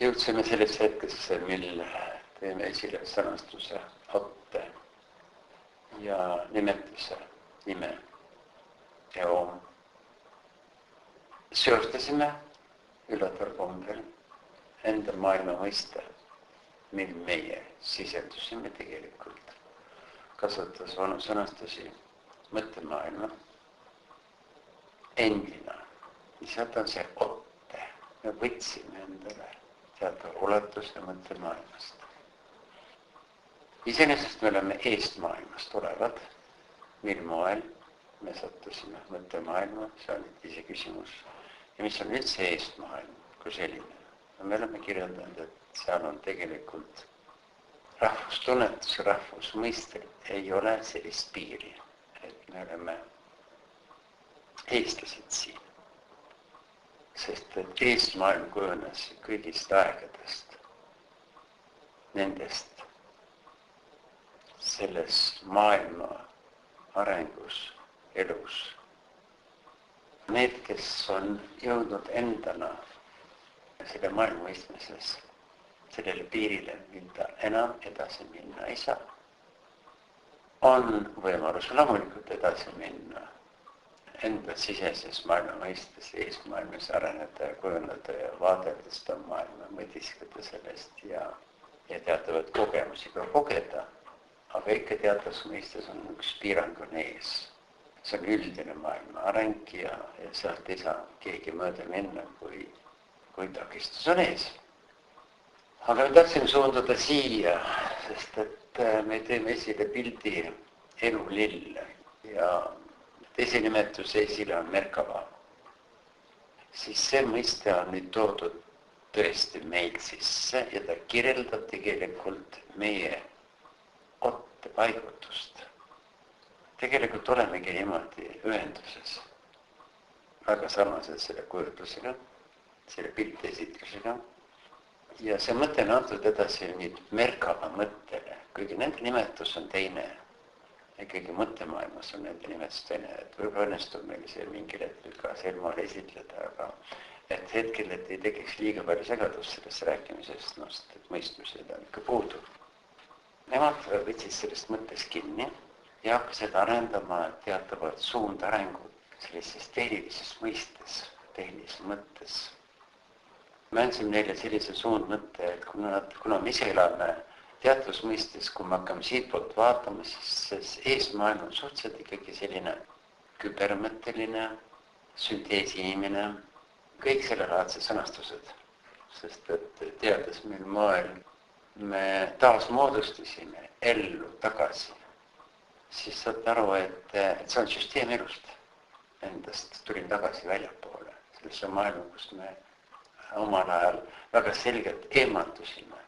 jõudsime sellesse hetkesse, mil teeme esile sõnastuse otte ja nimetuse nime Eom. Seostasime üllataval kombel enda maailma mõiste, mil meie sisendusime tegelikult, kasvatas vanu sõnastusi mõttemaailma endina. Sealt on see otte. Me võtsime endale teatav ulatuse mõttemaailmast. Iseenesest me oleme eestmaailmast olevad, mil moel me sattusime mõttemaailma, see on ise küsimus. Ja mis on üldse eestmaailm kui selline? Me oleme kirjeldanud, et seal on tegelikult rahvustunnetus, rahvusmõistel ei ole sellist piiri, et me oleme eestlased siin. Sest et eestmaailm kujunes kõigist aegadest, nendest selles maailma arengus, elus. Need, kes on jõudnud endana selle maailma mõistmises, sellele piirile, mida enam edasi minna ei saa, on võimalus loomulikult edasi minna enda siseses maailma mõistes, eesmaailmas areneda ja kujuneda ja vaadelda seda maailma, mõtiskleda sellest ja teatavaid kogemusi ka kogeda, aga ikka teatavas mõistes on üks piirang on ees. See on üldine maailma areng ja sealt ei saa keegi mööda minna, kui takistus on ees. Aga me tahtsime suunduda siia, sest et me teeme esile pildi elulill ja teise nimetuse esile on Merkava. Siis see mõiste on nüüd toodud tõesti meil sisse ja ta kirjeldab tegelikult meie ottepaigutust. Tegelikult olemegi niimoodi ühenduses, väga sarnaselt selle kujutlusega, selle pilti esitlusega. Ja see mõte on antud edasi nüüd Merkava mõttele, kuigi nende nimetus on teine. Ikkagi mõttemaailmas on nende nimetus teine, et võib-olla õnnestub meil see mingil hetkel ka sel moel esitleda, aga et hetkel, et ei tekiks liiga palju segadust sellest rääkimisest, et mõistmised on ikka puudu. Nemad võtsid sellest mõttes kinni ja hakkasid arendama teatavat suundarengut sellises tehnilises mõistes, tehnilises mõttes. Me andsime neile sellise suundmõtte, et kuna me ise elame teatavas mõistes, kui me hakkame siitpoolt vaatama, siis eesmaailm on suhteliselt ikkagi selline kübermõtteline, sünteesinimene, kõik sellelaadsed sõnastused. Sest et teades, mil moel me taasmoodustasime ellu tagasi, siis saate aru, et see on süsteem elust. Endast tulin tagasi väljapoole, sellesse maailma, kus me omal ajal väga selgelt eemaldusime.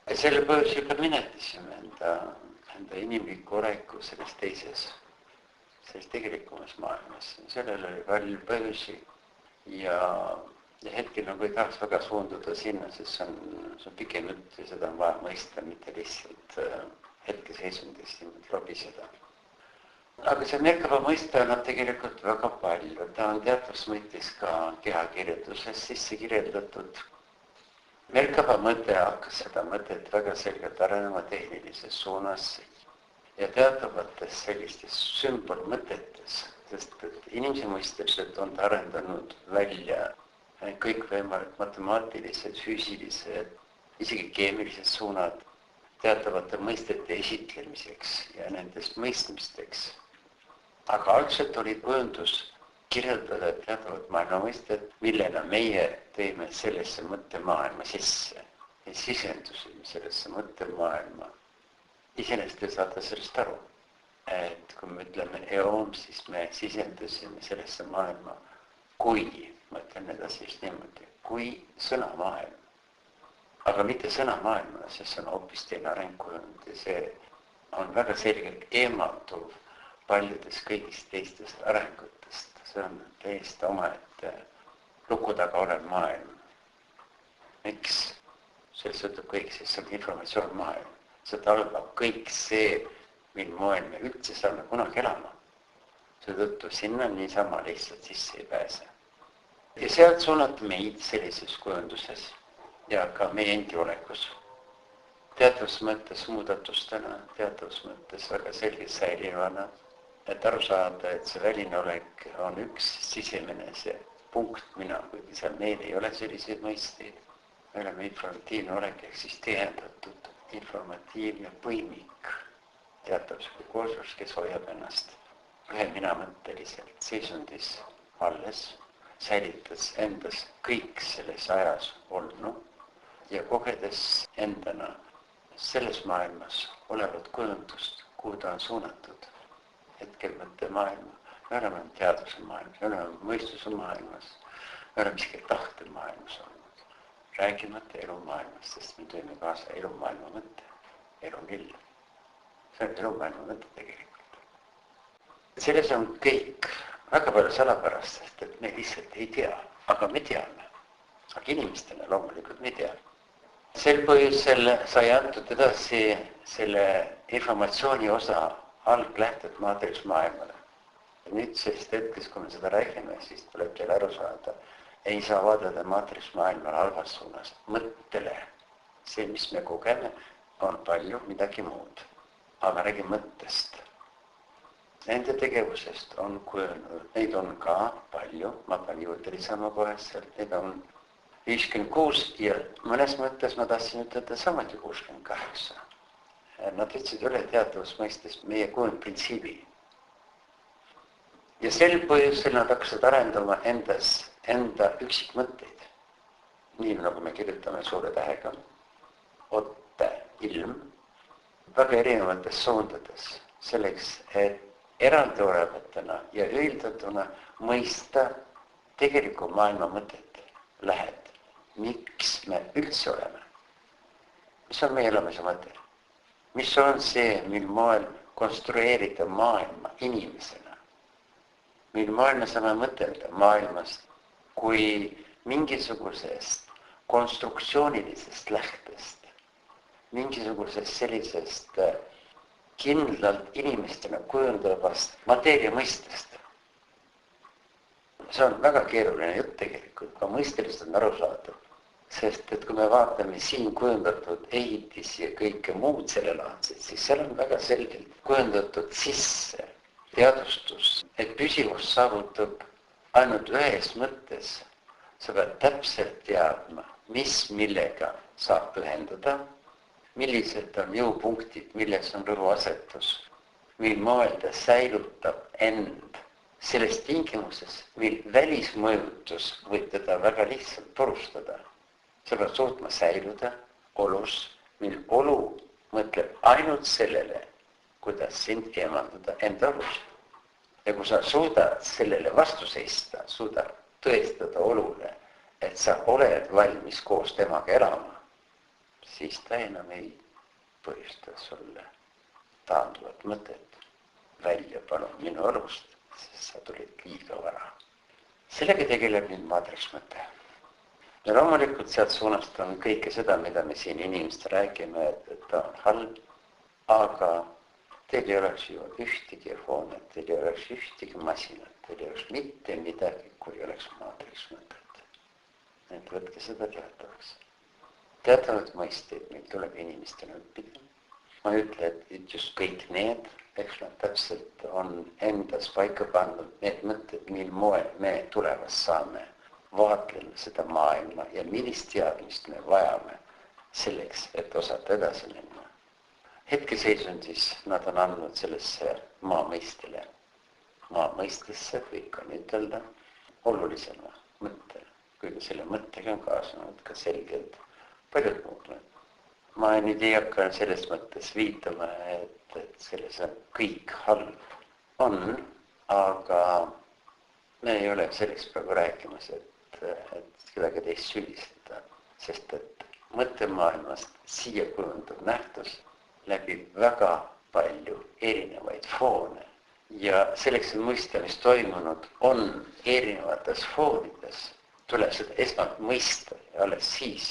Ja selle põhjusel ka minetisime enda inimliku arengu selles teises, selles tegelikumas maailmas. Sellel oli palju põhjusi ja hetkel nagu ei tahaks väga suunduda sinna, sest see on pikem jutt ja seda on vaja mõista, mitte lihtsalt hetkeseisundist lobiseda. Aga see Merkava mõiste on tegelikult väga palju. Ta on teatavas mõttes ka kehakirjelduses sisse kirjeldatud. Merkava mõte hakkas seda mõtet väga selgelt arenema tehnilises suunas ja teatavates sellistes sümbolmõtetes, sest et inimese mõisteliselt on ta arendanud välja kõikvõimalikud matemaatilised, füüsilised, isegi keemilised suunad teatavate mõistete esitlemiseks ja nendest mõistmisteks. Aga algselt oli kujundus kirjeldada teatavat maailma mõistet, millena meie teeme sellesse mõttemaailma sisse ja sisendusime sellesse mõttemaailma. Iseenesest te saate sellest aru, et kui me ütleme eom, siis me sisendusime sellesse maailma kui, ma ütlen edasi just niimoodi, kui sõnamaailm. Aga mitte sõnamaailma, sest see on hoopis teine arengkujund ja see on väga selgelt eemalduv paljudes kõigist teistest arengutest. See on täiesti omaette luku taga olev maailm. Miks? Sellest sõltub kõik, sest see on informatsioonmaailm. See talbab kõik see, mil moel me üldse saame kunagi elama. Seetõttu sinna niisama lihtsalt sisse ei pääse. Ja sealt suunati meid sellises kujunduses ja ka meie endi olekus. Teatavas mõttes muudatustena, teatavas mõttes väga selgelt säilivana, et aru saada, et see väline olek on üks sisemine see punkt mina, kuigi seal meil ei ole selliseid mõisteid. Me oleme informatiivne olek ehk siis tihendatud informatiivne põimik teatavas kooslus, kes hoiab ennast ühe minamõtteliselt seisundis alles, säilitas endas kõik selles ajas olnu ja kogedes endana selles maailmas olevat kujundust, kuhu ta on suunatud. Hetkel mõtte maailma, me oleme teaduse maailmas, me oleme mõistuse maailmas, me oleme isegi tahte maailmas olnud. Räägimata elumaailmas, sest me tõime kaasa elumaailma mõtte, elulill. See on elumaailma mõtte tegelikult. Selles on kõik väga palju salapärast, sest et me lihtsalt ei tea, aga me teame. Aga inimestena loomulikult me teame. Sel põhjusel sai antud edasi selle informatsiooni osa alglähted maatriksmaailmale. Nüüd sellist hetkes, kui me seda räägime, siis tuleb teil aru saada, ei saa vaadata maatriksmaailmale halvas suunas mõttele. See, mis me kogeme, on palju midagi muud. Aga räägime mõttest. Nende tegevusest on kujunenud, neid on ka palju, ma pean juurde lisama kohe sealt, neid on 56 ja mõnes mõttes ma tahtsin ütelda samuti 68. Nad võtsid üle teatavas mõistes meie kujundprintsiibi. Ja sel põhjusel nad hakkasid arendama enda üksikmõtteid. Nii nagu me kirjutame suure tähega, otte ilm, väga erinevates suundades, selleks, et eraldi olevatena ja ühildatuna mõista tegeliku maailma mõtet lähed. Miks me üldse oleme? Mis on meie elamise mõte? Mis on see, mil moel konstrueerida maailma inimesena? Mil moel me saame mõtelda maailmast kui mingisugusest konstruktsioonilisest lähtest, mingisugusest sellisest kindlalt inimestena kujundavast mateeria mõistest. See on väga keeruline jutt tegelikult, ka mõisteliselt on aru saada. Sest et kui me vaatame siin kujundatud ehitis ja kõike muud sellelaadset, siis seal on väga selgelt kujundatud sisse teadvustus, et püsivus saavutab ainult ühes mõttes. Sa pead täpselt teadma, mis millega saab ühendada, millised on jõupunktid, milles on rõhuasetus, mil moel ta säilutab end selles tingimuses, mil välismõjutus võib teda väga lihtsalt purustada. Sa pead suutma säiluda olus, mil olu mõtleb ainult sellele, kuidas sind eemaldada enda olust. Ja kui sa suudad sellele vastu seista, suudad tõestada olule, et sa oled valmis koos temaga elama, siis ta enam ei põhjusta sulle taanduvat mõtet. Välja palun minu olust, sest sa tulid liiga vara. Sellega tegeleb nüüd maatriksmõte. Ja loomulikult sealt suunast on kõike seda, mida me siin inimest räägime, et ta on halb, aga teil ei oleks ju ühtegi foonet, teil ei oleks ühtegi masinat, teil ei oleks mitte midagi, kui ei oleks maatriksmõtet. Et võtke seda teatavaks. Teatavad mõisteid meil tuleb inimestena õppida. Ma ütle, et just kõik need, eks nad täpselt on endas paika pandud need mõtted, mil moel me tulevas saame vaatleme seda maailma ja millist teadmist me vajame selleks, et osata edasi minna. Hetkeseisundis nad on andnud sellesse maamõistele. Maamõistesse kõik on ütelda olulisema mõtte, kuigi selle mõttega on kaasanud ka selgelt paljud muud mõtted. Ma nüüd ei hakka selles mõttes viitama, et selles on kõik halb on, aga me ei ole selleks praegu rääkimas, et kedagi teist süüdistada, sest et mõttemaailmast siia kujundab nähtus läbi väga palju erinevaid foone. Ja selleks, et mõista, mis toimunud on erinevates foonides, tuleb seda esmalt mõista ja alles siis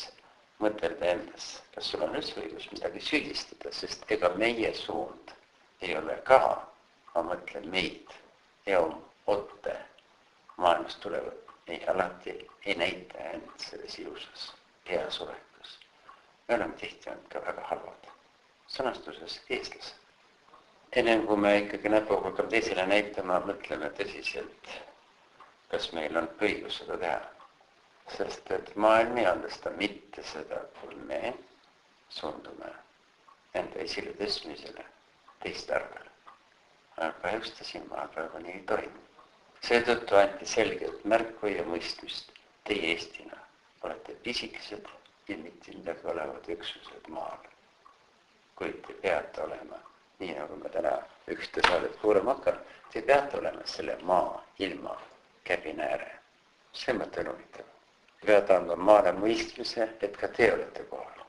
mõtelda endas, kas sul on üldse õigus midagi süüdistada, sest ega meie suund ei ole ka, ma mõtlen meid, eom, otte, maailmast tulevad. Ei alati ei näita end selles ilusas. peasurekus. Me oleme tihti olnud ka väga halvad. Sõnastuses eestlased. Ennem kui me ikkagi näpuga hakkame teisele näitama, mõtleme tõsiselt, kas meil on õigus seda teha. Sest et maailm ei andesta mitte seda, kui me suundume enda esile tõstmisele teist arvel. Aga just siin maal praegu nii ei toimu. Seetõttu anti selgelt märku ja mõistmist. Teie Eestina olete pisikesed ja mitte midagi olevad üksused maal. Kuid te peate olema, nii nagu me täna üksteise saadet kuulama hakkame, te peate olema selle maa ilma käbinääre. See mõte on huvitav. Te peate andma maale mõistmise, et ka te olete kohal.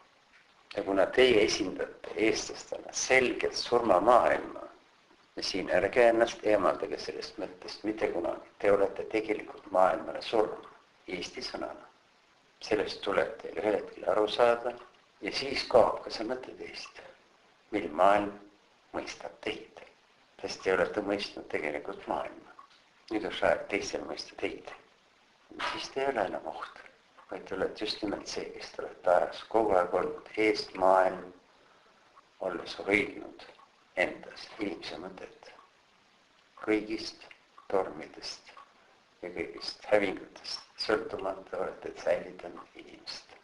Ja kuna teie esindate eestlastena selgelt surmamaailma, ja siin ärge ennast eemaldage sellest mõttest mitte kunagi. Te olete tegelikult maailmale surm, Eesti sõnana. Sellest tuleb teil ühel hetkel aru saada ja siis kaob ka see mõte teist, mil maailm mõistab teid. Sest te olete mõistnud tegelikult maailma. Nüüd on aeg teisel mõista teid. Siis te ei ole enam oht, vaid te olete just nimelt see, kes te olete ajas kogu aeg olnud eest maailm, olles hoidnud endas inimese mõtet. Kõigist tormidest ja kõigist hävingutest sõltumata olete säilitanud inimest.